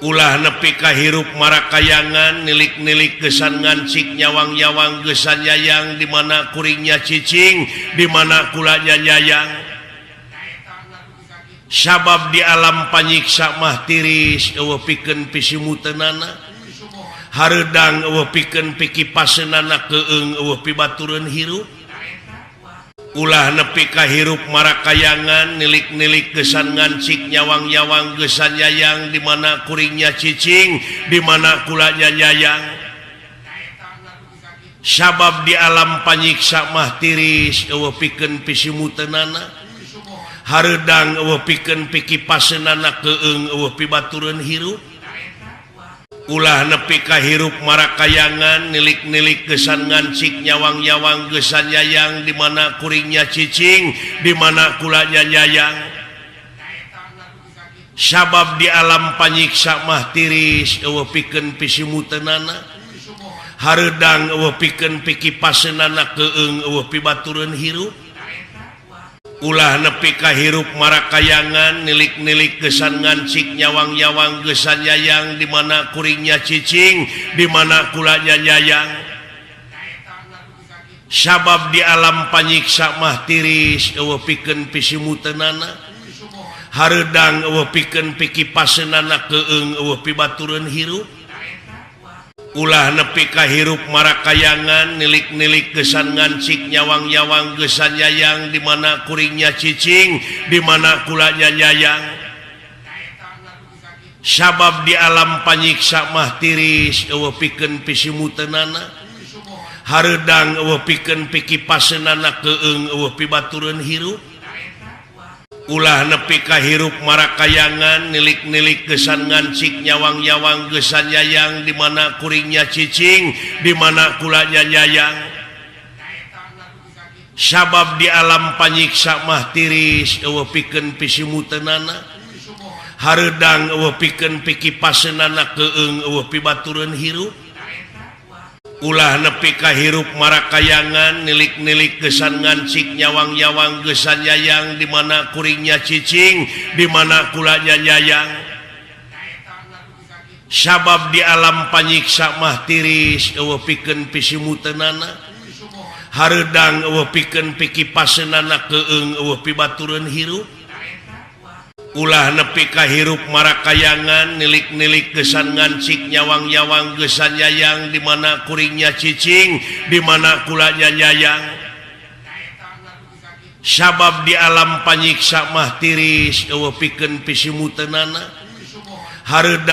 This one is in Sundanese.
ulah nepi ka hirup marakayangan nilik-nilik gesan ngancik nyawang-nyawang gesan yayang di mana kuringnya cicing di mana kulanya nyayang sabab di alam panyiksa mah tiris eueuh pikeun pisimuteunana hareudang eueuh pikeun pikipaseunana keung eueuh pibatureun hirup ulah nepi ka hirup marakayangan nilik-nilik gesan ngancik nyawang-nyawang gesan yayang di mana kuringnya cicing di mana kulanya nyayang sabab di alam panyiksa mah tiris eueuh pikeun pisimuteunana hareudang eueuh pikeun pikipaseunana keung eueuh pibatureun hirup ulah nepi ka hirup marakayangan nilik-nilik gesan ngancik nyawang-nyawang gesan yayang di mana kuringnya cicing di mana kulanya nyayang sabab di alam panyiksa mah tiris eueuh pikeun pisimuteunana hareudang eueuh pikeun pikipaseunana keung eueuh pibatureun hirup ulah nepi ka hirup marakayangan nilik-nilik gesan ngancik nyawang-nyawang gesan yayang di mana kuringnya cicing di mana kulanya nyayang sabab di alam panyiksa mah tiris eueuh pikeun pisimuteunana hareudang eueuh pikeun pikipaseunana keung eueuh pibatureun hirup ulah nepi ka hirup marakayangan nilik-nilik gesan ngancik nyawang-nyawang gesan yayang di mana kuringnya cicing di mana kulanya nyayang sabab di alam panyiksa mah tiris eueuh pikeun pisimuteunana hareudang eueuh pikeun pikipaseunana keung eueuh pibatureun hirup ulah nepi ka hirup marakayangan nilik-nilik gesan ngancik nyawang-nyawang gesan yayang di mana kuringnya cicing di mana kulanya nyayang sabab di alam panyiksa mah tiris eueuh pikeun pisimuteunana hareudang eueuh pikeun pikipaseunana keung eueuh pibatureun hirup ulah nepi ka hirup marakayangan nilik-nilik gesan ngancik nyawang-nyawang gesan yayang di mana kuringnya cicing di mana kulanya nyayang sabab di alam panyiksa mah tiris eueuh pikeun pisimuteunana hareudang eueuh pikeun pikipaseunana keung eueuh pibatureun hirup ulah nepi ka hirup marakayangan nilik-nilik gesan ngancik nyawang-nyawang gesan yayang di mana kuringnya cicing di mana kulanya nyayang sabab di alam panyiksa mah tiris eueuh pikeun pisimuteunana hareudang